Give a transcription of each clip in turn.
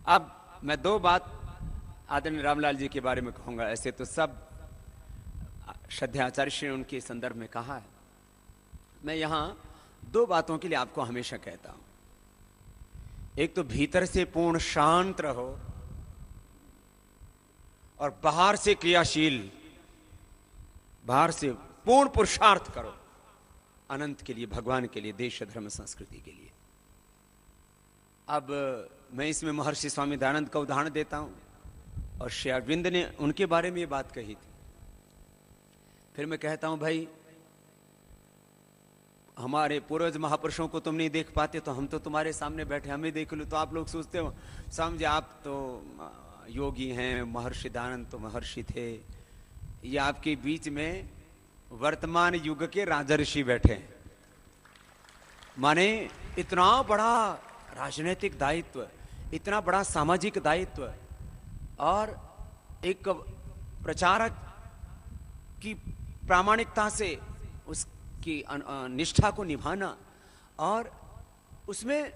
अब मैं दो बात आदरणीय रामलाल जी के बारे में कहूंगा। ऐसे तो सब श्रद्धेय आचार्य श्री ने उनके संदर्भ में कहा है। मैं यहां दो बातों के लिए आपको हमेशा कहता हूं। एक तो भीतर से पूर्ण शांत रहो और बाहर से क्रियाशील, बाहर से पूर्ण पुरुषार्थ करो अनंत के लिए, भगवान के लिए, देश धर्म संस्कृति के लिए। अब मैं इसमें महर्षि स्वामी दयानंद का उदाहरण देता हूं और श्री अरविंद ने उनके बारे में ये बात कही थी। फिर मैं कहता हूं भाई, हमारे पूर्वज महापुरुषों को तुम नहीं देख पाते तो हम तो तुम्हारे सामने बैठे, हमें देख लो। तो आप लोग सोचते हो समझे आप तो योगी हैं, महर्षि दयानंद तो महर्षि थे। ये आपके बीच में वर्तमान युग के राजर्षि बैठे हैं। माने इतना बड़ा राजनीतिक दायित्व, इतना बड़ा सामाजिक दायित्व और एक प्रचारक की प्रामाणिकता से उसकी निष्ठा को निभाना और उसमें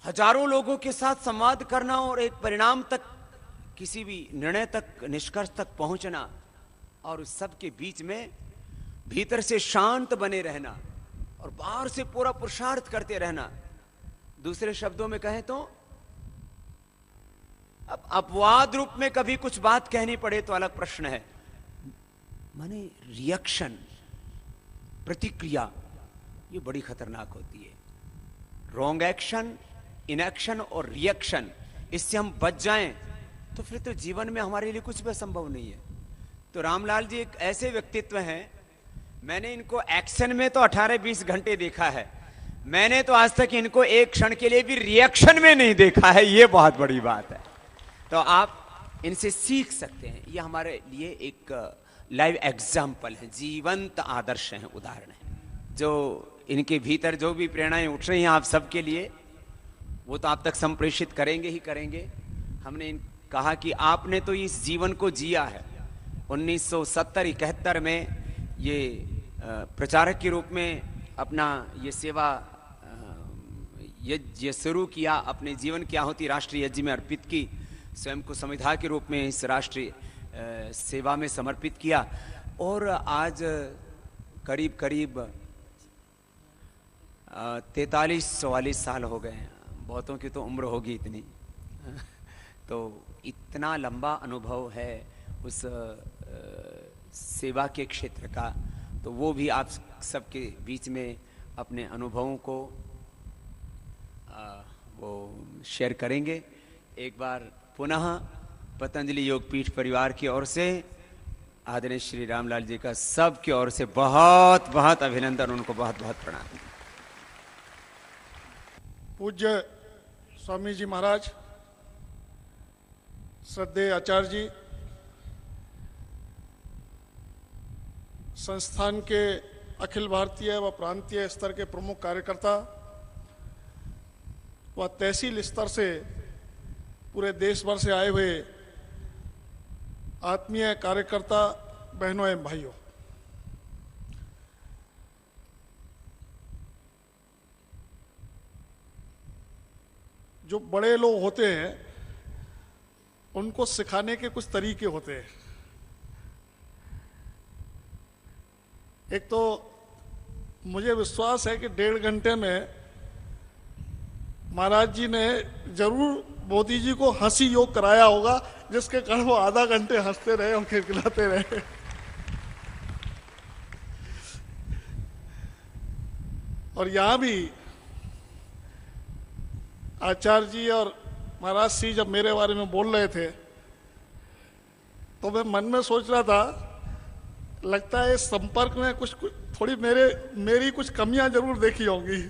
हजारों लोगों के साथ संवाद करना और एक परिणाम तक, किसी भी निर्णय तक, निष्कर्ष तक पहुंचना, और उस सब के बीच में भीतर से शांत बने रहना और बाहर से पूरा पुरुषार्थ करते रहना। दूसरे शब्दों में कहें तो अब अपवाद रूप में कभी कुछ बात कहनी पड़े तो अलग प्रश्न है, माने रिएक्शन, प्रतिक्रिया, ये बड़ी खतरनाक होती है। रॉन्ग एक्शन, इनएक्शन और रिएक्शन, इससे हम बच जाएं तो फिर तो जीवन में हमारे लिए कुछ भी संभव नहीं है। तो रामलाल जी एक ऐसे व्यक्तित्व हैं, मैंने इनको एक्शन में तो 18-20 घंटे देखा है, मैंने तो आज तक इनको एक क्षण के लिए भी रिएक्शन में नहीं देखा है। ये बहुत बड़ी बात है। तो आप इनसे सीख सकते हैं। ये हमारे लिए एक लाइव एग्जाम्पल है, जीवंत आदर्श हैं, उदाहरण है। जो इनके भीतर जो भी प्रेरणाएं उठ रही हैं आप सबके लिए, वो तो आप तक संप्रेषित करेंगे ही करेंगे। हमने कहा कि आपने तो इस जीवन को जिया है। 1970-71 में ये प्रचारक के रूप में अपना ये सेवा यज्ञ शुरू किया, अपने जीवन की आहुति राष्ट्रीय यज्ञ में अर्पित की, स्वयं को संविधा के रूप में इस राष्ट्रीय सेवा में समर्पित किया। और आज करीब करीब 43-44 साल हो गए हैं। बहुतों की तो उम्र होगी इतनी। तो इतना लंबा अनुभव है उस सेवा के क्षेत्र का, तो वो भी आप सबके बीच में अपने अनुभवों को वो शेयर करेंगे। एक बार पुनः पतंजलि योगपीठ परिवार की ओर से आदरणीय श्री रामलाल जी का सब की ओर से बहुत बहुत अभिनंदन, उनको बहुत बहुत प्रणाम। पूज्य स्वामी जी महाराज, श्रद्धेय आचार्य जी, संस्थान के अखिल भारतीय व प्रांतीय स्तर के प्रमुख कार्यकर्ता व तहसील स्तर से पूरे देश भर से आए हुए आत्मीय कार्यकर्ता बहनों एवं भाइयों, जो बड़े लोग होते हैं उनको सिखाने के कुछ तरीके होते हैं। एक तो मुझे विश्वास है कि 1.5 घंटे में महाराज जी ने जरूर मोदी जी को हंसी योग कराया होगा, जिसके कारण वो आधा घंटे हंसते रहे और खिलखिलाते रहे। और यहां भी आचार्य जी और महाराज सिंह जब मेरे बारे में बोल रहे थे तो मैं मन में सोच रहा था, लगता है इस संपर्क में कुछ थोड़ी मेरी कुछ कमियां जरूर देखी होंगी।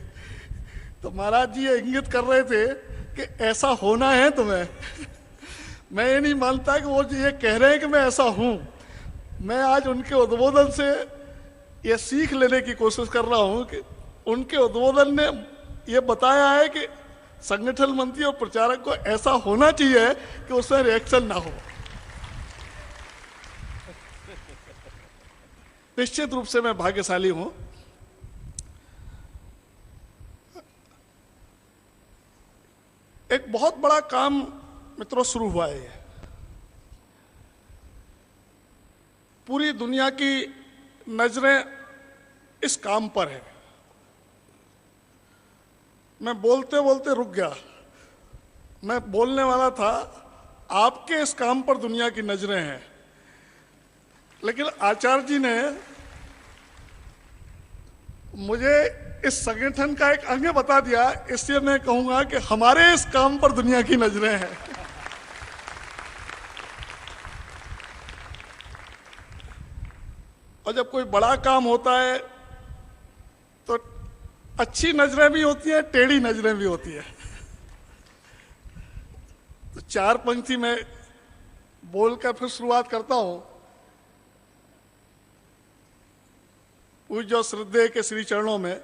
तो महाराज जी ये इंगित कर रहे थे कि ऐसा होना है तुम्हें। मैं ये नहीं मानता कि वो ये कह रहे हैं कि मैं ऐसा हूं। मैं आज उनके उद्बोधन से ये सीख लेने की कोशिश कर रहा हूं कि उनके उद्बोधन ने ये बताया है कि संगठन मंत्री और प्रचारक को ऐसा होना चाहिए कि उसमें रिएक्शन ना हो। निश्चित रूप से मैं भाग्यशाली हूं। एक बहुत बड़ा काम मित्रों शुरू हुआ है। पूरी दुनिया की नजरें इस काम पर है। मैं बोलते बोलते रुक गया। मैं बोलने वाला था आपके इस काम पर दुनिया की नजरें हैं, लेकिन आचार्य जी ने मुझे इस संगठन का एक अंग बता दिया, इसलिए मैं कहूंगा कि हमारे इस काम पर दुनिया की नजरें हैं। और जब कोई बड़ा काम होता है तो अच्छी नजरें भी होती हैं, टेढ़ी नजरें भी होती है। तो 4 पंक्ति में बोलकर फिर शुरुआत करता हूं। पूज्य श्रद्धेय के श्री चरणों में,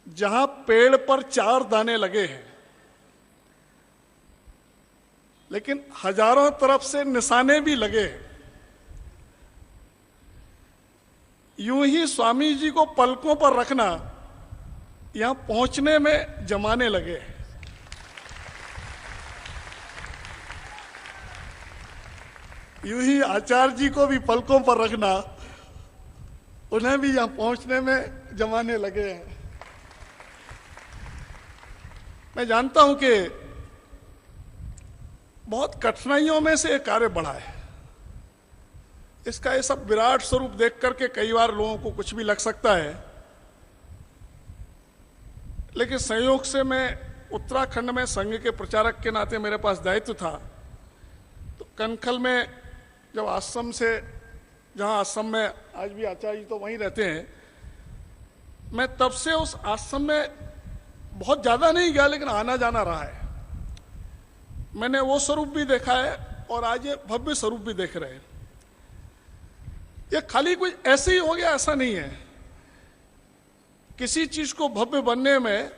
जहां पेड़ पर 4 दाने लगे हैं, लेकिन हजारों तरफ से निशाने भी लगे हैं, यूं ही स्वामी जी को पलकों पर रखना यहां पहुंचने में जमाने लगे। यूं ही आचार्य जी को भी पलकों पर रखना, उन्हें भी यहां पहुंचने में जमाने लगे हैं। मैं जानता हूं कि बहुत कठिनाइयों में से एक कार्य बढ़ा है। इसका ये सब विराट स्वरूप देख करके कई बार लोगों को कुछ भी लग सकता है, लेकिन संयोग से मैं उत्तराखंड में संघ के प्रचारक के नाते मेरे पास दायित्व था। तो कनखल में जब आश्रम से, जहां आश्रम में आज भी आचार्य जी तो वहीं रहते हैं, मैं तब से उस आश्रम में बहुत ज्यादा नहीं गया, लेकिन आना जाना रहा है। मैंने वो स्वरूप भी देखा है और आज ये भव्य स्वरूप भी देख रहे हैं। ये खाली कोई ऐसे ही हो गया ऐसा नहीं है। किसी चीज को भव्य बनने में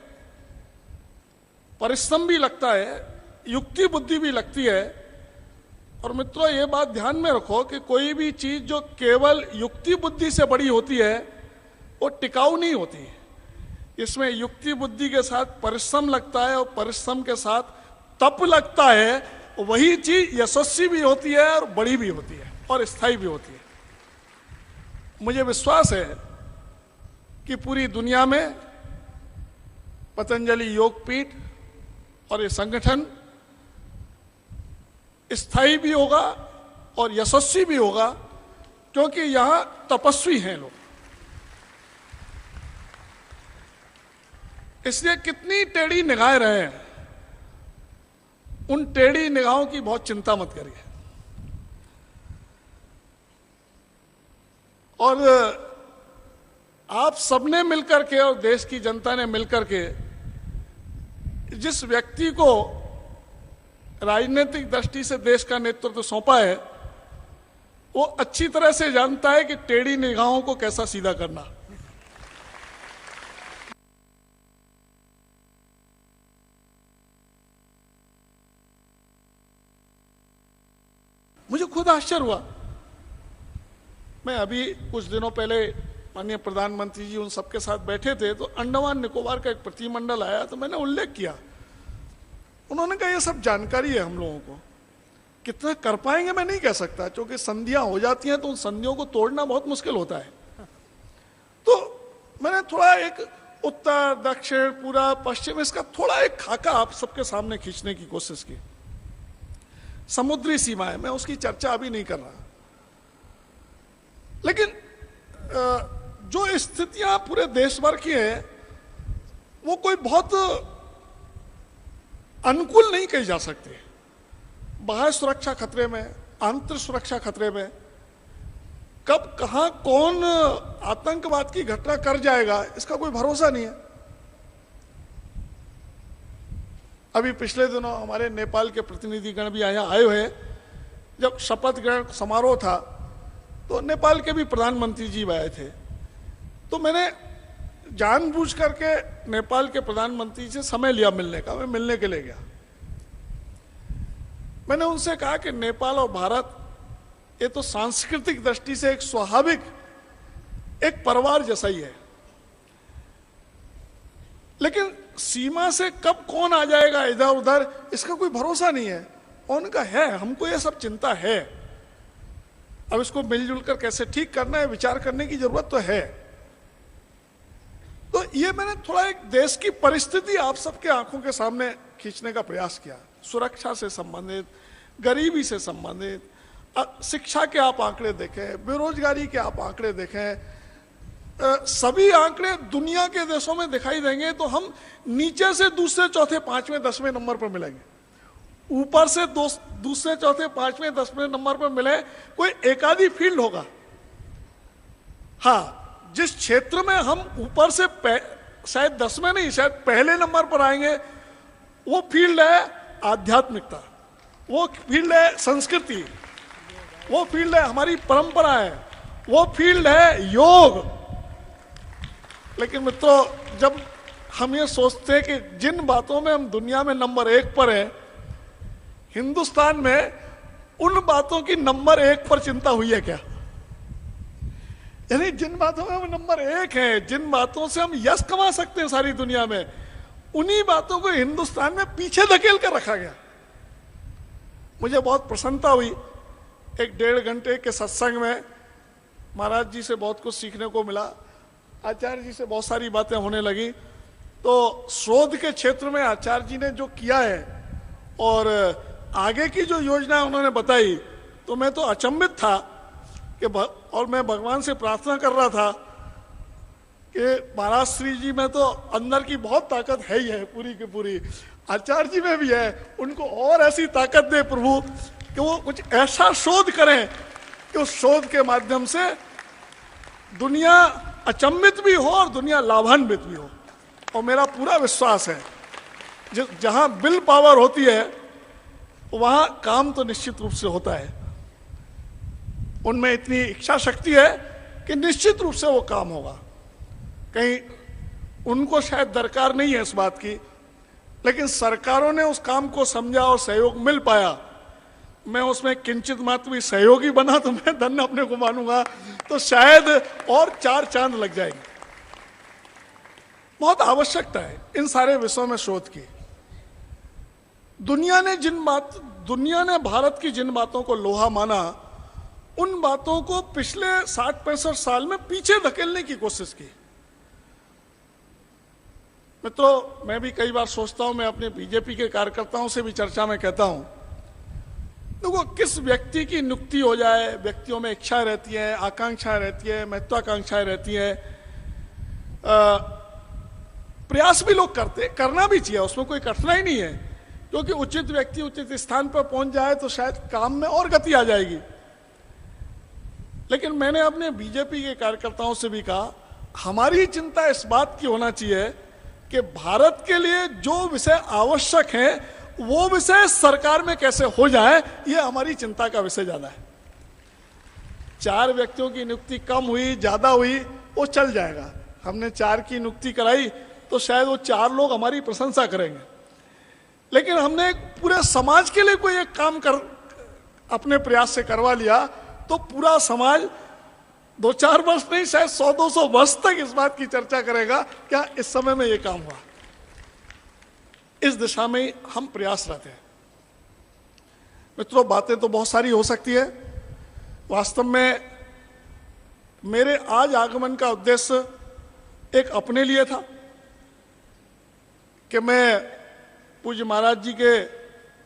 परिश्रम भी लगता है, युक्ति बुद्धि भी लगती है। और मित्रों, ये बात ध्यान में रखो कि कोई भी चीज जो केवल युक्ति बुद्धि से बड़ी होती है वो टिकाऊ नहीं होती। इसमें युक्ति बुद्धि के साथ परिश्रम लगता है, और परिश्रम के साथ तप लगता है। वही चीज यशस्वी भी होती है और बड़ी भी होती है और स्थायी भी होती है। मुझे विश्वास है कि पूरी दुनिया में पतंजलि योगपीठ और ये संगठन स्थायी भी होगा और यशस्वी भी होगा, क्योंकि यहां तपस्वी हैं लोग। इसलिए कितनी टेढ़ी निगाहें रहे हैं, उन टेढ़ी निगाहों की बहुत चिंता मत करिए। और आप सबने मिलकर के और देश की जनता ने मिलकर के जिस व्यक्ति को राजनीतिक दृष्टि से देश का नेतृत्व सौंपा है, वो अच्छी तरह से जानता है कि टेढ़ी निगाहों को कैसा सीधा करना। मुझे खुद आश्चर्य हुआ। मैं अभी कुछ दिनों पहले माननीय प्रधानमंत्री जी उन सबके साथ बैठे थे, तो अंडमान निकोबार का एक प्रतिनिधिमंडल आया, तो मैंने उल्लेख किया। उन्होंने कहा ये सब जानकारी है हम लोगों को, कितना कर पाएंगे मैं नहीं कह सकता, क्योंकि संधियां हो जाती हैं तो उन संधियों को तोड़ना बहुत मुश्किल होता है। तो मैंने थोड़ा एक उत्तर दक्षिण पूरा पश्चिम, इसका थोड़ा एक खाका आप सबके सामने खींचने की कोशिश की। समुद्री सीमाएं, मैं उसकी चर्चा अभी नहीं कर रहा, लेकिन जो स्थितियां पूरे देश भर की हैं वो कोई बहुत अनुकूल नहीं कही जा सकती। बाह्य सुरक्षा खतरे में, आंतरिक सुरक्षा खतरे में, कब कहां कौन आतंकवाद की घटना कर जाएगा इसका कोई भरोसा नहीं है। अभी पिछले दिनों हमारे नेपाल के प्रतिनिधिगण भी यहाँ आए हुए। जब शपथ ग्रहण समारोह था तो नेपाल के भी प्रधानमंत्री जी आए थे, तो मैंने जानबूझ करके नेपाल के प्रधानमंत्री से समय लिया मिलने का। मैं मिलने के लिए गया। मैंने उनसे कहा कि नेपाल और भारत ये तो सांस्कृतिक दृष्टि से एक स्वाभाविक एक परिवार जैसा ही है, लेकिन सीमा से कब कौन आ जाएगा इधर उधर, इसका कोई भरोसा नहीं है। उनका है, हमको ये सब चिंता है। अब इसको मिलजुल कर कैसे ठीक करना है, विचार करने की जरूरत तो है। तो ये मैंने थोड़ा एक देश की परिस्थिति आप सबके आंखों के सामने खींचने का प्रयास किया। सुरक्षा से संबंधित, गरीबी से संबंधित, शिक्षा के आप आंकड़े देखें, बेरोजगारी के आप आंकड़े देखें, सभी आंकड़े दुनिया के देशों में दिखाई देंगे तो हम नीचे से दूसरे चौथे पांचवें 10वें नंबर पर मिलेंगे। ऊपर से दूसरे चौथे पांचवें 10वें नंबर पर मिले कोई एक आधी फील्ड होगा। हाँ, जिस क्षेत्र में हम ऊपर से शायद 10वें नहीं, शायद पहले नंबर पर आएंगे, वो फील्ड है आध्यात्मिकता, वो फील्ड है संस्कृति, वो फील्ड है हमारी परंपरा है, वो फील्ड है योग। लेकिन मित्रों, जब हम ये सोचते हैं कि जिन बातों में हम दुनिया में नंबर 1 पर हैं, हिंदुस्तान में उन बातों की नंबर 1 पर चिंता हुई है क्या? यानी जिन बातों में हम नंबर 1 हैं, जिन बातों से हम यश कमा सकते हैं सारी दुनिया में, उन्हीं बातों को हिंदुस्तान में पीछे धकेल कर रखा गया। मुझे बहुत प्रसन्नता हुई, 1-1.5 घंटे के सत्संग में महाराज जी से बहुत कुछ सीखने को मिला, आचार्य जी से बहुत सारी बातें होने लगी। तो शोध के क्षेत्र में आचार्य जी ने जो किया है और आगे की जो योजना उन्होंने बताई, तो मैं तो अचंभित था कि और मैं भगवान से प्रार्थना कर रहा था कि महाराज श्री जी में तो अंदर की बहुत ताकत है ही है, पूरी की पूरी आचार्य जी में भी है, उनको और ऐसी ताकत दे प्रभु कि वो कुछ ऐसा शोध करें कि उस शोध के माध्यम से दुनिया अचंभित भी हो और दुनिया लाभान्वित भी हो। और मेरा पूरा विश्वास है जहां विल पावर होती है वहां काम तो निश्चित रूप से होता है। उनमें इतनी इच्छा शक्ति है कि निश्चित रूप से वो काम होगा। कहीं उनको शायद दरकार नहीं है इस बात की, लेकिन सरकारों ने उस काम को समझा और सहयोग मिल पाया। मैं उसमें किंचित मात्र भी सहयोगी बना तो मैं धन्य अपने को मानूंगा, तो शायद और 4 चांद लग जाएंगे। बहुत आवश्यकता है इन सारे विषयों में शोध की। दुनिया ने भारत की जिन बातों को लोहा माना, उन बातों को पिछले 60-65 साल में पीछे धकेलने की कोशिश की। मित्रों, मैं भी कई बार सोचता हूं, मैं अपने बीजेपी के कार्यकर्ताओं से भी चर्चा में कहता हूं, देखो किस व्यक्ति की नियुक्ति हो जाए, व्यक्तियों में इच्छा रहती है, आकांक्षाएं रहती है, महत्वाकांक्षाएं रहती है, प्रयास भी लोग करना भी चाहिए, उसमें कोई कठिनाई नहीं है, क्योंकि उचित व्यक्ति उचित स्थान पर पहुंच जाए तो शायद काम में और गति आ जाएगी। लेकिन मैंने अपने बीजेपी के कार्यकर्ताओं से भी कहा, हमारी चिंता इस बात की होना चाहिए कि भारत के लिए जो विषय आवश्यक हैं वो विषय सरकार में कैसे हो जाए, ये हमारी चिंता का विषय ज्यादा है। 4 व्यक्तियों की नियुक्ति कम हुई ज्यादा हुई वो चल जाएगा, हमने 4 की नियुक्ति कराई तो शायद वो 4 लोग हमारी प्रशंसा करेंगे, लेकिन हमने पूरे समाज के लिए कोई एक काम अपने प्रयास से करवा लिया तो पूरा समाज 2-4 वर्ष नहीं, शायद 100-200 वर्ष तक इस बात की चर्चा करेगा, क्या इस समय में ये काम हुआ। इस दिशा में हम प्रयासरत हैं। मित्रों, बातें तो बहुत सारी हो सकती है। वास्तव में मेरे आज आगमन का उद्देश्य एक अपने लिए था कि मैं पूज्य महाराज जी के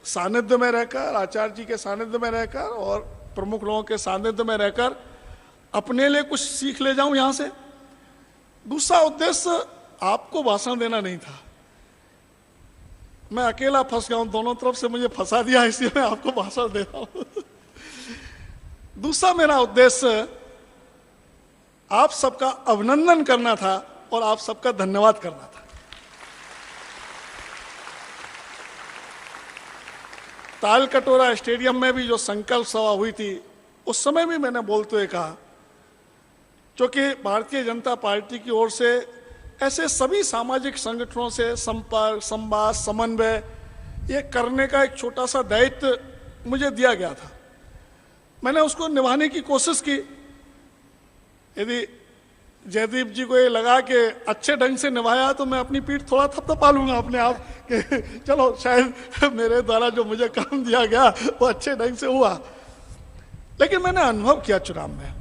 सानिध्य में रहकर, आचार्य जी के सानिध्य में रहकर और प्रमुख लोगों के सानिध्य में रहकर अपने लिए कुछ सीख ले जाऊं यहां से। दूसरा उद्देश्य आपको भाषण देना नहीं था, मैं अकेला फंस गया हूं, दोनों तरफ से मुझे फंसा दिया, इसलिए मैं आपको भाषण दे रहा हूं। दूसरा मेरा उद्देश्य आप सबका अभिनंदन करना था और आप सबका धन्यवाद करना था। तालकटोरा स्टेडियम में भी जो संकल्प सभा हुई थी, उस समय भी मैंने बोलते हुए कहा, क्योंकि भारतीय जनता पार्टी की ओर से ऐसे सभी सामाजिक संगठनों से संपर्क, संवाद, समन्वय ये करने का एक छोटा सा दायित्व मुझे दिया गया था। मैंने उसको निभाने की कोशिश की। यदि जयदीप जी को ये लगा कि अच्छे ढंग से निभाया तो मैं अपनी पीठ थोड़ा थपथपा लूंगा अपने आप कि चलो शायद मेरे द्वारा जो मुझे काम दिया गया वो अच्छे ढंग से हुआ। लेकिन मैंने अनुभव किया चुनाव में,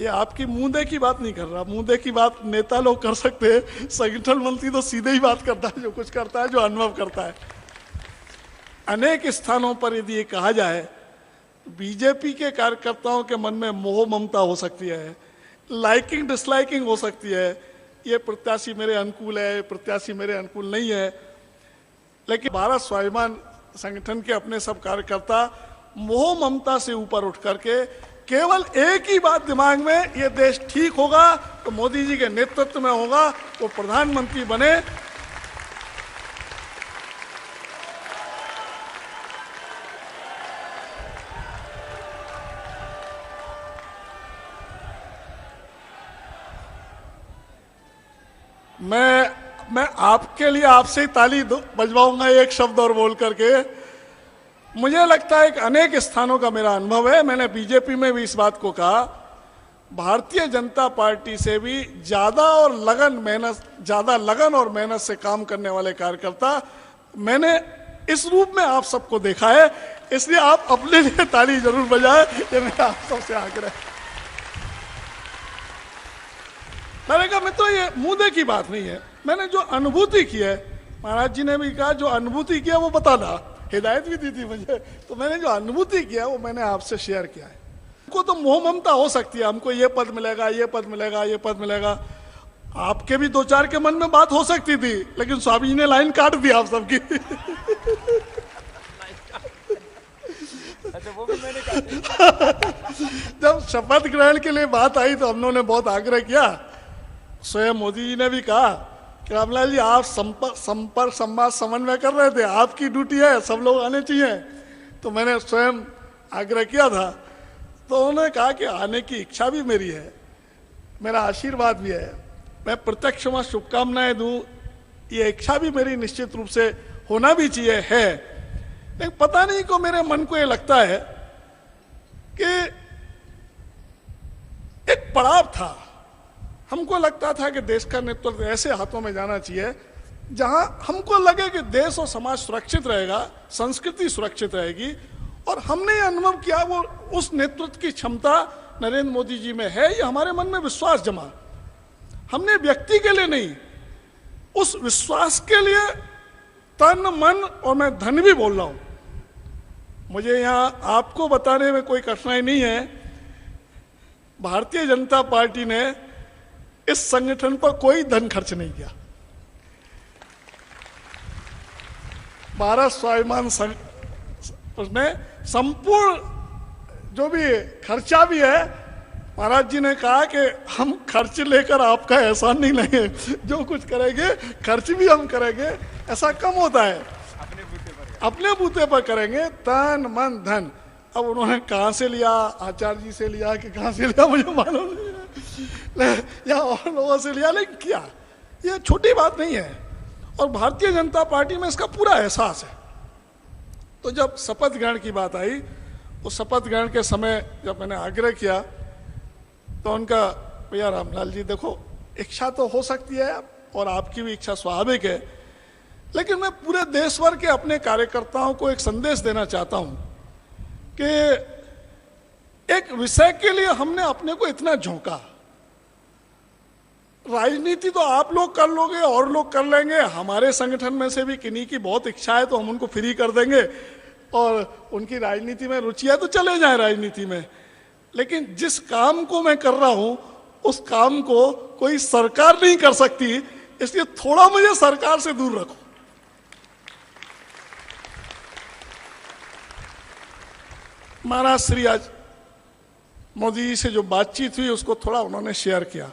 ये आपकी मुंह की बात नहीं कर रहा, मुंह की बात नेता लोग कर सकते हैं, संगठन मंत्री तो सीधे ही बात करता है, जो कुछ करता है, जो अनुभव करता है। अनेक स्थानों पर यदि ये कहा जाए, बीजेपी के कार्यकर्ताओं के मन में मोह ममता हो सकती है, लाइकिंग डिसलाइकिंग हो सकती है, ये प्रत्याशी मेरे अनुकूल है, प्रत्याशी मेरे अनुकूल नहीं है। लेकिन भारत स्वाभिमान संगठन के अपने सब कार्यकर्ता मोह ममता से ऊपर उठ करके केवल एक ही बात दिमाग में, ये देश ठीक होगा तो मोदी जी के नेतृत्व में होगा, वो प्रधानमंत्री बने। मैं आपके लिए आपसे ही ताली बजवाऊंगा एक शब्द और बोल करके। मुझे लगता है कि अनेक स्थानों का मेरा अनुभव है, मैंने बीजेपी में भी इस बात को कहा, भारतीय जनता पार्टी से भी ज्यादा लगन और मेहनत से काम करने वाले कार्यकर्ता मैंने इस रूप में आप सबको देखा है। इसलिए आप अपने लिए ताली जरूर बजाएं, ये मेरा आप सबसे आग्रह। मैंने कहा मित्रों, ये मुद्दे की बात नहीं है, मैंने जो अनुभूति की है, महाराज जी ने भी कहा जो अनुभूति किया वो बताना, हिदायत भी दी थी मुझे, तो मैंने जो अनुभूति किया वो मैंने आपसे शेयर किया है। हमको तो मोह ममता हो सकती है, हमको ये पद मिलेगा, ये पद मिलेगा, ये पद मिलेगा। आपके भी दो चार के मन में बात हो सकती थी, लेकिन स्वामी जी ने लाइन काट दी आप सबकी। अच्छा, वो भी मैंने काटी। जब शपथ ग्रहण के लिए बात आई तो हम लोगों ने बहुत आग्रह किया, स्वयं मोदी जी ने भी कहा कि रामलाल जी आप संपर्क संवाद समन्वय कर रहे थे, आपकी ड्यूटी है, सब लोग आने चाहिए। तो मैंने स्वयं आग्रह किया था, तो उन्होंने कहा कि आने की इच्छा भी मेरी है, मेरा आशीर्वाद भी है, मैं प्रत्यक्ष वहां शुभकामनाएं दूं, ये इच्छा भी मेरी निश्चित रूप से होना भी चाहिए है। लेकिन पता नहीं को मेरे मन को ये लगता है कि एक पड़ाव था, हमको लगता था कि देश का नेतृत्व ऐसे हाथों में जाना चाहिए जहां हमको लगे कि देश और समाज सुरक्षित रहेगा, संस्कृति सुरक्षित रहेगी। और हमने ये अनुभव किया वो उस नेतृत्व की क्षमता नरेंद्र मोदी जी में है, ये हमारे मन में विश्वास जमा। हमने व्यक्ति के लिए नहीं, उस विश्वास के लिए तन मन और मैं धन भी बोल रहा हूं। मुझे यहां आपको बताने में कोई कठिनाई नहीं है, भारतीय जनता पार्टी ने इस संगठन पर कोई धन खर्च नहीं किया। भारत स्वाभिमान संघ उसने संपूर्ण जो भी खर्चा भी है, महाराज जी ने कहा कि हम खर्च लेकर आपका एहसान नहीं लेंगे, जो कुछ करेंगे खर्च भी हम करेंगे, ऐसा कम होता है, अपने बूते पर करेंगे, तन मन धन। अब उन्होंने कहां से लिया, आचार्य जी से लिया कि कहां से लिया मुझे मालूम नहीं, या और लोगों से लिया, लेकिन किया, ये छोटी बात नहीं है। और भारतीय जनता पार्टी में इसका पूरा एहसास है। तो जब शपथ ग्रहण की बात आई, उस शपथ ग्रहण के समय जब मैंने आग्रह किया तो उनका, भैया रामलाल जी देखो, इच्छा तो हो सकती है और आपकी भी इच्छा स्वाभाविक है, लेकिन मैं पूरे देश भर के अपने कार्यकर्ताओं को एक संदेश देना चाहता हूं कि एक विषय के लिए हमने अपने को इतना झोंका, राजनीति तो आप लोग कर लोगे और लोग कर लेंगे, हमारे संगठन में से भी किन्हीं की बहुत इच्छा है तो हम उनको फ्री कर देंगे, और उनकी राजनीति में रुचि है तो चले जाएं राजनीति में। लेकिन जिस काम को मैं कर रहा हूं उस काम को कोई सरकार नहीं कर सकती, इसलिए थोड़ा मुझे सरकार से दूर रखो। महाराज श्री आज मोदी जी से जो बातचीत हुई उसको थोड़ा उन्होंने शेयर किया।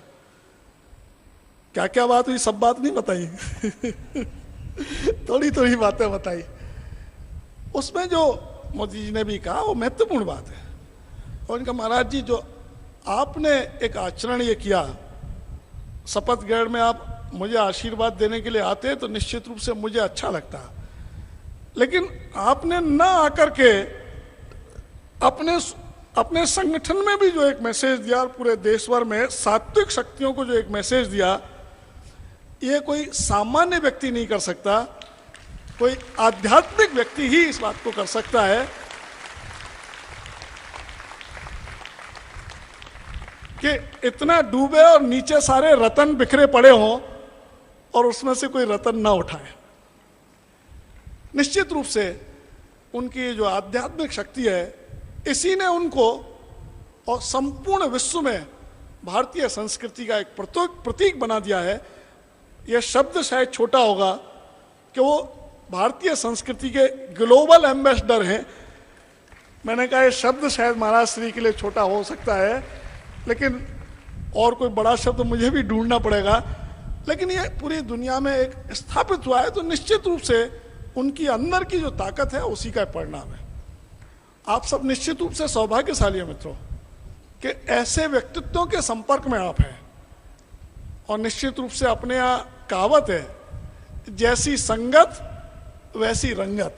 क्या क्या बात हुई, सब बात नहीं बताई थोड़ी थोड़ी बातें बताई। उसमें जो मोदी जी ने भी कहा वो महत्वपूर्ण बात है। और उनका, महाराज जी जो आपने एक आचरण ये किया, शपथ ग्रहण में आप मुझे आशीर्वाद देने के लिए आते तो निश्चित रूप से मुझे अच्छा लगता, लेकिन आपने ना आकर के अपने संगठन में भी जो एक मैसेज दिया, पूरे देश भर में सात्विक शक्तियों को जो एक मैसेज दिया, ये कोई सामान्य व्यक्ति नहीं कर सकता, कोई आध्यात्मिक व्यक्ति ही इस बात को कर सकता है कि इतना डूबे और नीचे सारे रतन बिखरे पड़े हों और उसमें से कोई रतन ना उठाए। निश्चित रूप से उनकी जो आध्यात्मिक शक्ति है, इसी ने उनको और संपूर्ण विश्व में भारतीय संस्कृति का एक प्रतीक बना दिया है। यह शब्द शायद छोटा होगा कि वो भारतीय संस्कृति के ग्लोबल एम्बेसडर हैं। मैंने कहा यह शब्द शायद महाराज श्री के लिए छोटा हो सकता है, लेकिन और कोई बड़ा शब्द मुझे भी ढूंढना पड़ेगा, लेकिन ये पूरी दुनिया में एक स्थापित हुआ है, तो निश्चित रूप से उनकी अंदर की जो ताकत है उसी का परिणाम है। आप सब निश्चित रूप से सौभाग्यशाली हैं मित्रों कि ऐसे व्यक्तित्वों के संपर्क में आप हैं। और निश्चित रूप से अपने यहाँ कहावत है, जैसी संगत वैसी रंगत।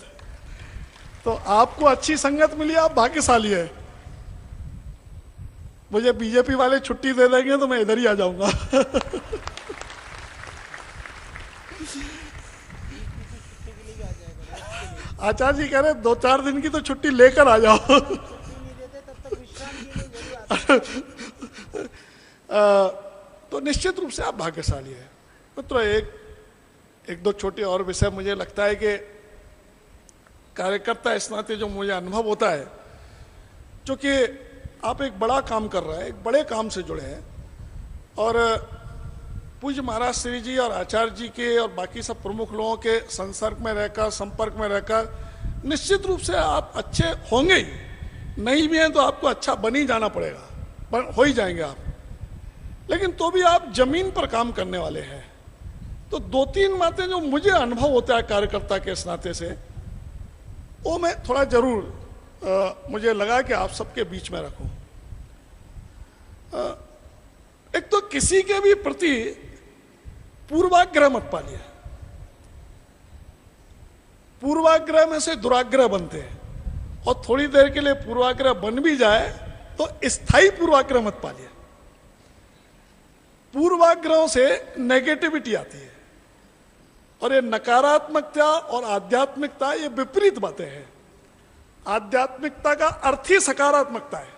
तो आपको अच्छी संगत मिली, आप भाग्यशाली है। मुझे बीजेपी वाले छुट्टी दे देंगे तो मैं इधर ही आ जाऊंगा। आचार्य जी कह रहे 2-4 दिन की तो छुट्टी लेकर आ जाओ। तो निश्चित रूप से आप भाग्यशाली है मित्रों। एक दो छोटे और विषय मुझे लगता है कि कार्यकर्ता इस नाते जो मुझे अनुभव होता है, जो कि आप एक बड़ा काम कर रहे हैं, एक बड़े काम से जुड़े हैं, और पूज्य महाराज श्री जी और आचार्य जी के और बाकी सब प्रमुख लोगों के संपर्क में रहकर निश्चित रूप से आप अच्छे होंगे ही, नहीं भी हैं तो आपको अच्छा बन ही जाना पड़ेगा, हो ही जाएंगे आप। लेकिन तो भी आप जमीन पर काम करने वाले हैं। तो 2-3 बातें जो मुझे अनुभव होता है कार्यकर्ता के इस नाते से, वो मैं थोड़ा जरूर मुझे लगा कि आप सबके बीच में रखूं। एक तो किसी के भी प्रति पूर्वाग्रह मत पालिए। पूर्वाग्रह में से दुराग्रह बनते हैं, और थोड़ी देर के लिए पूर्वाग्रह बन भी जाए तो स्थायी पूर्वाग्रह मत पालिए। पूर्वाग्रहों से नेगेटिविटी आती है, और ये नकारात्मकता और आध्यात्मिकता ये विपरीत बातें हैं। आध्यात्मिकता का अर्थ ही सकारात्मकता है।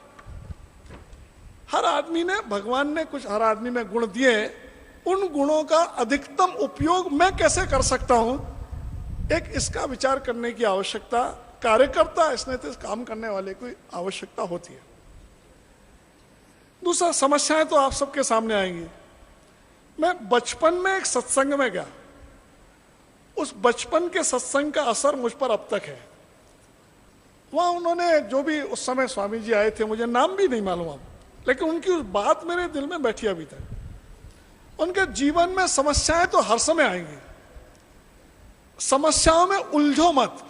हर आदमी ने, भगवान ने कुछ हर आदमी में गुण दिए, उन गुणों का अधिकतम उपयोग मैं कैसे कर सकता हूं, एक इसका विचार करने की आवश्यकता कार्यकर्ता इसने तो काम करने वाले को आवश्यकता होती है। दूसरा, समस्याएं तो आप सबके सामने आएंगी। मैं बचपन में एक सत्संग में गया, उस बचपन के सत्संग का असर मुझ पर अब तक है। वहां उन्होंने जो भी उस समय स्वामी जी आए थे, मुझे नाम भी नहीं मालूम अब, लेकिन उनकी उस बात मेरे दिल में बैठी अभी तक। उनके जीवन में समस्याएं तो हर समय आएंगी, समस्याओं में उलझो मत।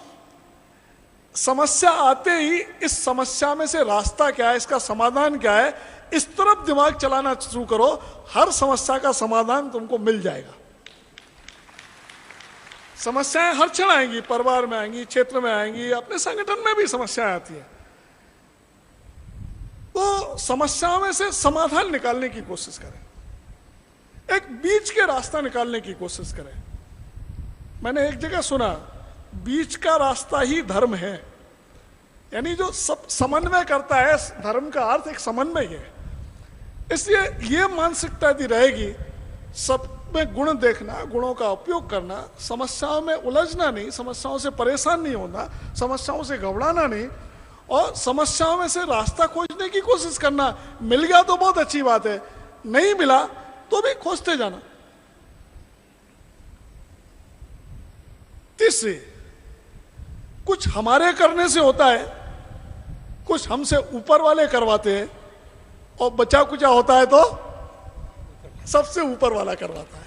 समस्या आते ही इस समस्या में से रास्ता क्या है, इसका समाधान क्या है, इस तरफ दिमाग चलाना शुरू करो। हर समस्या का समाधान तुमको मिल जाएगा। समस्याएं हर क्षण आएंगी, परिवार में आएंगी, क्षेत्र में आएंगी, अपने संगठन में भी समस्याएं आती है। तो समस्याओं में से समाधान निकालने की कोशिश करें, एक बीच के रास्ता निकालने की कोशिश करें। मैंने एक जगह सुना, बीच का रास्ता ही धर्म है। यानी जो सब समन्वय करता है, धर्म का अर्थ एक समन्वय है। इसलिए ये मानसिकता यदि रहेगी, सब में गुण देखना, गुणों का उपयोग करना, समस्याओं में उलझना नहीं, समस्याओं से परेशान नहीं होना, समस्याओं से घबराना नहीं, और समस्याओं में से रास्ता खोजने की कोशिश करना। मिल गया तो बहुत अच्छी बात है, नहीं मिला तो भी खोजते जाना। तीसरी, कुछ हमारे करने से होता है, कुछ हमसे ऊपर वाले करवाते हैं, और बचा कुचा होता है तो सबसे ऊपर वाला करवाता है।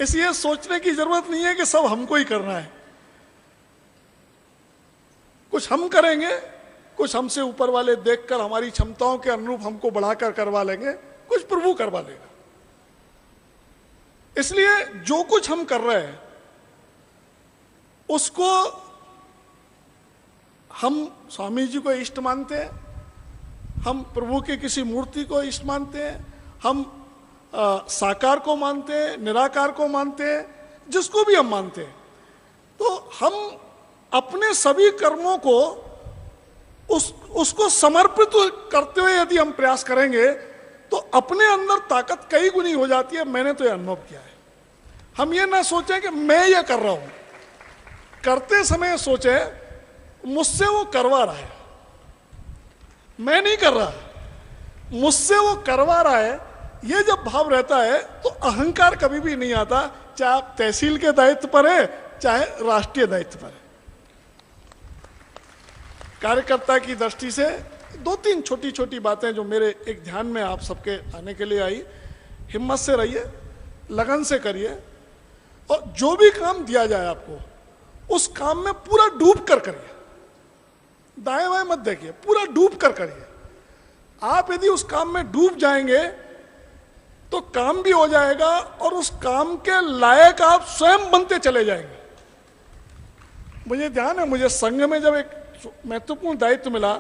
इसलिए सोचने की जरूरत नहीं है कि सब हमको ही करना है। कुछ हम करेंगे, कुछ हमसे ऊपर वाले देखकर हमारी क्षमताओं के अनुरूप हमको बढ़ाकर करवा लेंगे, कुछ प्रभु करवा लेगा। इसलिए जो कुछ हम कर रहे हैं उसको हम स्वामी जी को इष्ट मानते हैं, हम प्रभु की किसी मूर्ति को इष्ट मानते हैं, हम साकार को मानते हैं, निराकार को मानते हैं, जिसको भी हम मानते हैं, तो हम अपने सभी कर्मों को उसको समर्पित करते हुए यदि हम प्रयास करेंगे तो अपने अंदर ताकत कई गुनी हो जाती है। मैंने तो ये अनुभव किया है। हम ये ना सोचें कि मैं ये कर रहा हूं, करते समय सोचे मुझसे वो करवा रहा है, मैं नहीं कर रहा, मुझसे वो करवा रहा है। ये जब भाव रहता है तो अहंकार कभी भी नहीं आता, चाहे आप तहसील के दायित्व पर है चाहे राष्ट्रीय दायित्व पर है। कार्यकर्ता की दृष्टि से 2-3 छोटी छोटी बातें जो मेरे एक ध्यान में आप सबके आने के लिए आई। हिम्मत से रहिए, लगन से करिए, और जो भी काम दिया जाए आपको उस काम में पूरा डूब कर करिए, दाएं बाएं मत देखिए, पूरा डूब कर करिए। आप यदि उस काम में डूब जाएंगे तो काम भी हो जाएगा और उस काम के लायक आप स्वयं बनते चले जाएंगे। मुझे ध्यान है, मुझे संघ में जब एक महत्वपूर्ण दायित्व मिला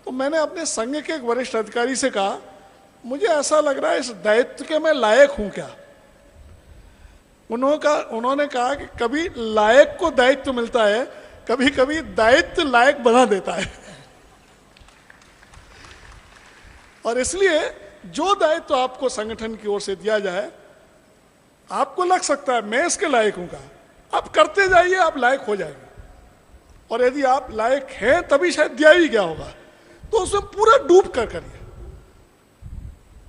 तो मैंने अपने संघ के एक वरिष्ठ अधिकारी से कहा, मुझे ऐसा लग रहा है इस दायित्व के मैं लायक हूं क्या? उन्होंने कहा कि कभी लायक को दायित्व मिलता है, कभी कभी दायित्व लायक बना देता है। और इसलिए जो दायित्व आपको संगठन की ओर से दिया जाए, आपको लग सकता है मैं इसके लायक हूं का, आप करते जाइए, आप लायक हो जाएंगे। और यदि आप लायक हैं तभी शायद दिया ही गया होगा, तो उसमें पूरा डूब कर करिए।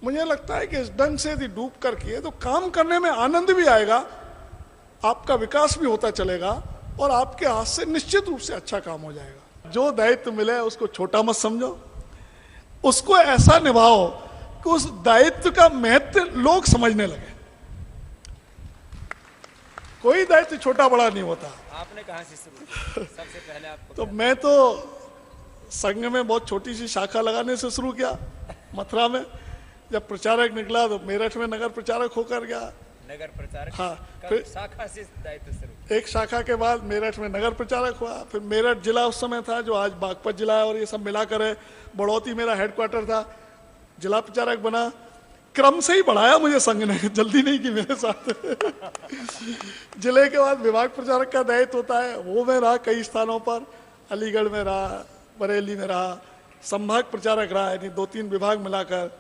मुझे लगता है कि इस ढंग से यदि डूब कर किए तो काम करने में आनंद भी आएगा, आपका विकास भी होता चलेगा और आपके हाथ से निश्चित रूप से अच्छा काम हो जाएगा। जो दायित्व मिले उसको छोटा मत समझो, उसको ऐसा निभाओ कि उस दायित्व का महत्व लोग समझने लगे। कोई दायित्व छोटा बड़ा नहीं होता। आपने कहां से शुरू सबसे पहले आपको? तो मैं तो संघ में बहुत छोटी सी शाखा लगाने से शुरू किया। मथुरा में जब प्रचारक निकला तो मेरठ में नगर प्रचारक होकर गया। नगर प्रचारक, हाँ, फिर शाखा से दायित्व शुरू। एक शाखा के बाद मेरठ में नगर प्रचारक हुआ, फिर मेरठ जिला उस समय था जो आज बागपत जिला है और ये सब मिलाकर है। बढ़ौती मेरा हेडक्वार्टर था, जिला प्रचारक बना। क्रम से ही बढ़ाया मुझे संघ ने, जल्दी नहीं की मेरे साथ। जिले के बाद विभाग प्रचारक का दायित्व होता है, वो मैं रहा कई स्थानों पर, अलीगढ़ में रहा, बरेली में रहा, संभाग प्रचारक रहा, यानी 2-3 विभाग मिलाकर।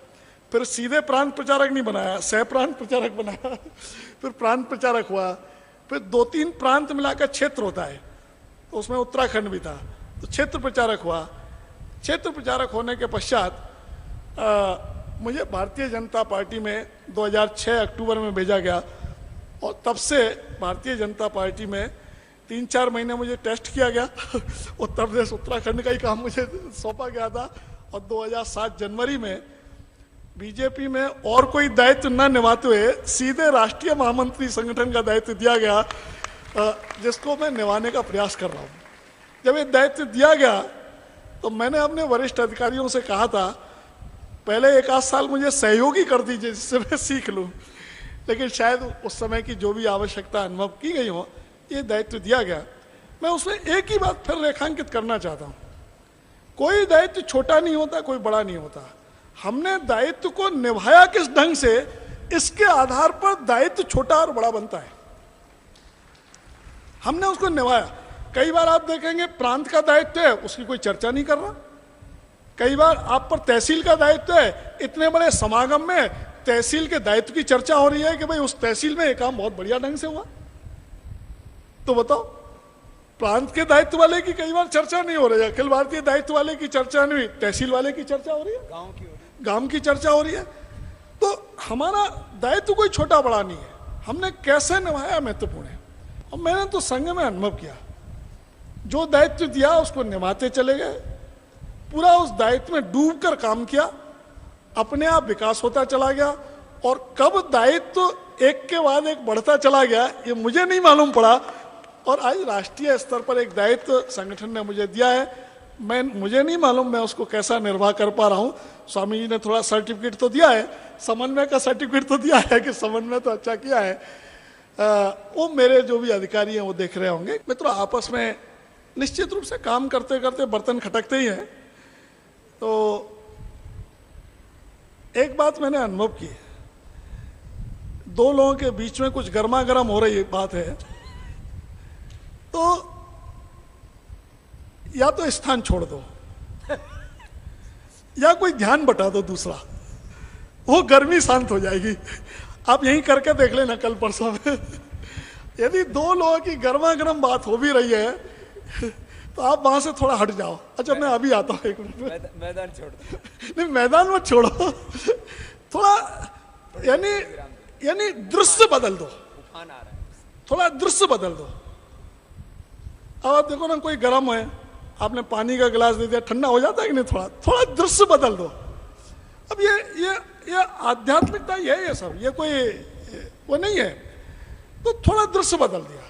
फिर सीधे प्रांत प्रचारक नहीं बनाया, सह प्रांत प्रचारक बनाया। फिर प्रांत प्रचारक हुआ, फिर 2-3 प्रांत मिलाकर क्षेत्र होता है, तो उसमें उत्तराखंड भी था, तो क्षेत्र प्रचारक हुआ। क्षेत्र प्रचारक होने के पश्चात मुझे भारतीय जनता पार्टी में 2006 अक्टूबर में भेजा गया और तब से भारतीय जनता पार्टी में 3-4 महीने मुझे टेस्ट किया गया। उत्तर प्रदेश उत्तराखंड का ही काम मुझे सौंपा गया था और 2007 जनवरी में बीजेपी में और कोई दायित्व न निभाते हुए सीधे राष्ट्रीय महामंत्री संगठन का दायित्व दिया गया, जिसको मैं निभाने का प्रयास कर रहा हूँ। जब ये दायित्व दिया गया तो मैंने अपने वरिष्ठ अधिकारियों से कहा था, पहले 1-8 साल मुझे सहयोगी कर दीजिए जिससे मैं सीख लूँ, लेकिन शायद उस समय की जो भी आवश्यकता अनुभव की गई हो, ये दायित्व दिया गया। मैं उसमें एक ही बात फिर रेखांकित करना चाहता हूँ, कोई दायित्व छोटा नहीं होता, कोई बड़ा नहीं होता। हमने दायित्व को निभाया किस ढंग से, इसके आधार पर दायित्व छोटा और बड़ा बनता है। हमने उसको निभाया। कई बार आप देखेंगे प्रांत का दायित्व है, उसकी कोई चर्चा नहीं कर रहा। कई बार आप पर तहसील का दायित्व है, इतने बड़े समागम में तहसील के दायित्व की चर्चा हो रही है कि भाई उस तहसील में ये काम बहुत बढ़िया ढंग से हुआ। तो बताओ, प्रांत के दायित्व वाले की कई बार चर्चा नहीं हो रही है, अखिल भारतीय दायित्व वाले की चर्चा नहीं हुई, तहसील वाले की चर्चा हो रही है, गांव की चर्चा हो रही है। तो हमारा दायित्व कोई छोटा बड़ा नहीं है, हमने कैसे निभाया महत्वपूर्ण है। और मैंने तो संघ में अनुभव किया, जो दायित्व दिया उसको निभाते चले गए, पूरा उस दायित्व में डूब कर काम किया, अपने आप विकास होता चला गया। और कब दायित्व एक के बाद एक बढ़ता चला गया ये मुझे नहीं मालूम पड़ा। और आज राष्ट्रीय स्तर पर एक दायित्व संगठन ने मुझे दिया है, मुझे नहीं मालूम मैं उसको कैसा निर्वाह कर पा रहा हूँ। स्वामी जी ने थोड़ा सर्टिफिकेट तो दिया है, समन्वय का सर्टिफिकेट तो दिया है कि समन्वय तो अच्छा किया है। वो मेरे जो भी अधिकारी हैं वो देख रहे होंगे। मित्रों, आपस में निश्चित रूप से काम करते करते बर्तन खटकते ही हैं। तो एक बात मैंने अनुभव की है, दो लोगों के बीच में कुछ गर्मा गर्म हो रही बात है, तो या तो स्थान छोड़ दो या कोई ध्यान बटा दो दूसरा, वो गर्मी शांत हो जाएगी। आप यहीं करके देख लेना कल परसों में। यदि दो लोगों की गर्मा गर्म बात हो भी रही है तो आप वहां से थोड़ा हट जाओ। अच्छा मैं अभी आता हूँ, 1 मिनट में। मैदान छोड़ दो। नहीं मैदान मत छोड़ो, थोड़ा यानी दृश्य बदल दो, तूफान आ रहा है। थोड़ा दृश्य बदल दो। अब आप देखो ना, कोई गर्म है, आपने पानी का गिलास दे दिया, ठंडा हो जाता है कि नहीं? थोड़ा थोड़ा दृश्य बदल दो। अब ये आध्यात्मिकता ये है सब, ये कोई वो नहीं है। तो थोड़ा दृश्य बदल दिया।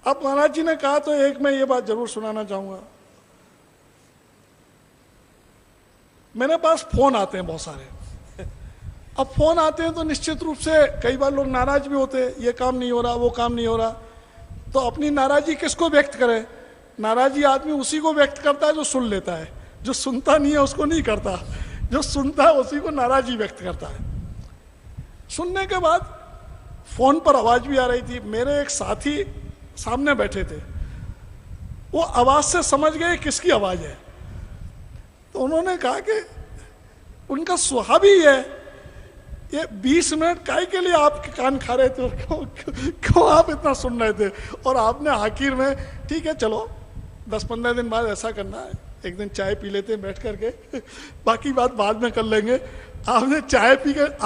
अब महाराज जी ने कहा तो एक मैं ये बात जरूर सुनाना चाहूंगा। मेरे पास फोन आते हैं बहुत सारे। अब फोन आते हैं तो निश्चित रूप से कई बार लोग नाराज भी होते हैं, ये काम नहीं हो रहा, वो काम नहीं हो रहा। तो अपनी नाराजगी किसको व्यक्त करे? नाराजगी आदमी उसी को व्यक्त करता है जो सुन लेता है, जो सुनता नहीं है उसको नहीं करता, जो सुनता है उसी को नाराजगी व्यक्त करता है। सुनने के बाद फोन पर आवाज भी आ रही थी, मेरे एक साथी सामने बैठे थे, वो आवाज से समझ गए किसकी आवाज है। तो उन्होंने कहा कि उनका स्वभाव ही है, ये 20 मिनट काय के लिए आपके कान खा रहे थे और क्यों आप इतना सुन रहे थे? और आपने आखिर में ठीक है चलो 10-15 दिन बाद ऐसा करना है, एक दिन चाय पी लेते हैं बैठ करके, बाकी बात बाद में कर लेंगे। आपने चाय पी कर,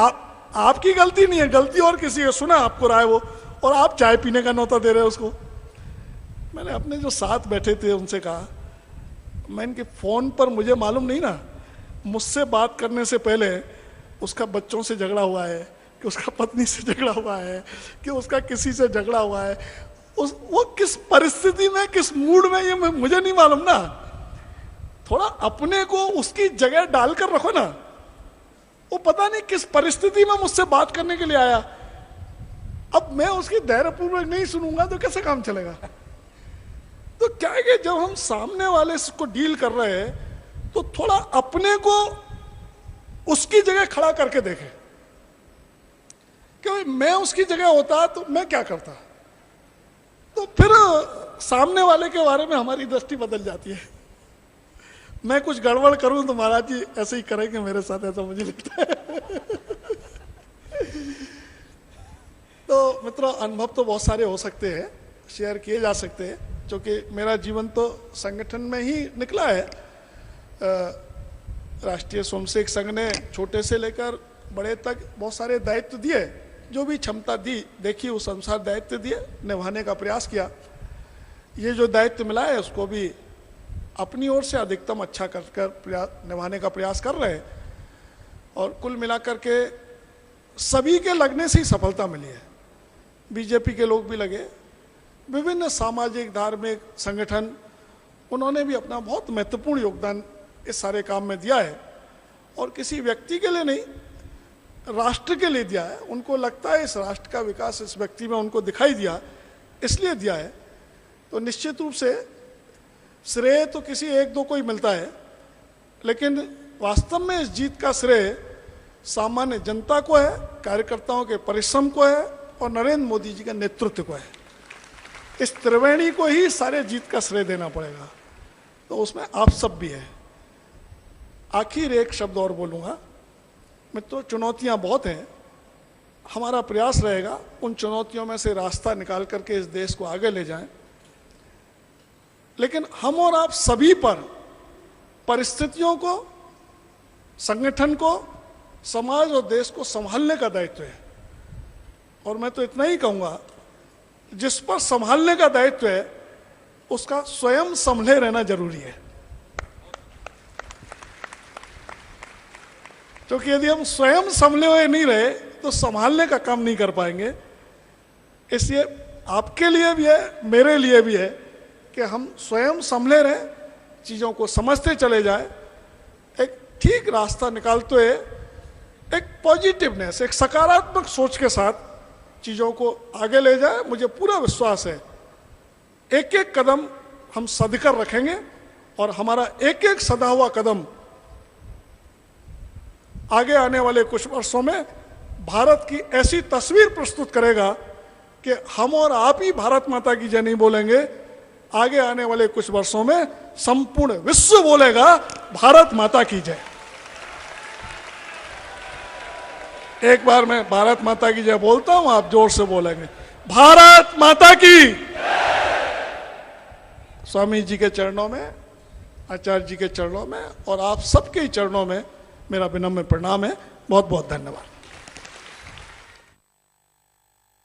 आपकी गलती नहीं है, गलती और किसी है, सुना आपको राय वो, और आप चाय पीने का न्योता दे रहे हो उसको। मैंने अपने जो साथ बैठे थे उनसे कहा, मैं इनके फोन पर, मुझे मालूम नहीं ना, मुझसे बात करने से पहले उसका बच्चों से झगड़ा हुआ है, कि उसका पत्नी से झगड़ा हुआ है, कि उसका किसी से झगड़ा हुआ है, वो किस परिस्थिति में, किस मूड में, ये मुझे नहीं मालूम ना। थोड़ा अपने को उसकी जगह डालकर रखो ना। वो पता नहीं किस परिस्थिति में मुझसे बात करने के लिए आया। अब मैं उसकी धैर्यपूर्वक नहीं सुनूंगा तो कैसे काम चलेगा? तो क्या है कि जब हम सामने वाले को डील कर रहे हैं तो थोड़ा अपने को उसकी जगह खड़ा करके देखें कि मैं उसकी जगह होता तो मैं क्या करता। तो फिर सामने वाले के बारे में हमारी दृष्टि बदल जाती है। मैं कुछ गड़बड़ करूं तो महाराज जी ऐसे ही करेंगे मेरे साथ, ऐसा मुझे लगता है। तो मित्रों, अनुभव तो बहुत सारे हो सकते हैं, शेयर किए जा सकते हैं, क्योंकि मेरा जीवन तो संगठन में ही निकला है। राष्ट्रीय स्वयंसेवक संघ ने छोटे से लेकर बड़े तक बहुत सारे दायित्व दिए, जो भी क्षमता दी देखी उस अनुसार दायित्व दिए, निभाने का प्रयास किया। ये जो दायित्व मिला है उसको भी अपनी ओर से अधिकतम अच्छा कर निभाने का प्रयास कर रहे हैं, और कुल मिलाकर के सभी के लगने से ही सफलता मिली है। बीजेपी के लोग भी लगे, विभिन्न सामाजिक धार्मिक संगठन, उन्होंने भी अपना बहुत महत्वपूर्ण योगदान इस सारे काम में दिया है, और किसी व्यक्ति के लिए नहीं, राष्ट्र के लिए दिया है। उनको लगता है इस राष्ट्र का विकास इस व्यक्ति में उनको दिखाई दिया, इसलिए दिया है। तो निश्चित रूप से श्रेय तो किसी एक दो को ही मिलता है, लेकिन वास्तव में इस जीत का श्रेय सामान्य जनता को है, कार्यकर्ताओं के परिश्रम को है, और नरेंद्र मोदी जी के नेतृत्व को है। इस त्रिवेणी को ही सारे जीत का श्रेय देना पड़ेगा। तो उसमें आप सब भी है। आखिर एक शब्द और बोलूंगा, मित्रों, चुनौतियां बहुत हैं। हमारा प्रयास रहेगा उन चुनौतियों में से रास्ता निकाल करके इस देश को आगे ले जाएं, लेकिन हम और आप सभी पर परिस्थितियों को, संगठन को, समाज और देश को संभालने का दायित्व है। और मैं तो इतना ही कहूंगा, जिस पर संभालने का दायित्व है उसका स्वयं संभले रहना जरूरी है। क्योंकि यदि हम स्वयं संभले हुए नहीं रहे तो संभालने का काम नहीं कर पाएंगे। इसलिए आपके लिए भी है, मेरे लिए भी है कि हम स्वयं संभले रहें, चीज़ों को समझते चले जाए, एक ठीक रास्ता निकालते हुए एक पॉजिटिवनेस, एक सकारात्मक सोच के साथ चीज़ों को आगे ले जाए। मुझे पूरा विश्वास है एक एक कदम हम सदकर रखेंगे, और हमारा एक एक सदा हुआ कदम आगे आने वाले कुछ वर्षों में भारत की ऐसी तस्वीर प्रस्तुत करेगा कि हम और आप ही भारत माता की जय नहीं बोलेंगे, आगे आने वाले कुछ वर्षों में संपूर्ण विश्व बोलेगा भारत माता की जय। एक बार मैं भारत माता की जय बोलता हूं, आप जोर से बोलेंगे भारत माता की। स्वामी जी के चरणों में, आचार्य जी के चरणों में और आप सबके चरणों में मेरा विनम्र प्रणाम है। बहुत बहुत धन्यवाद।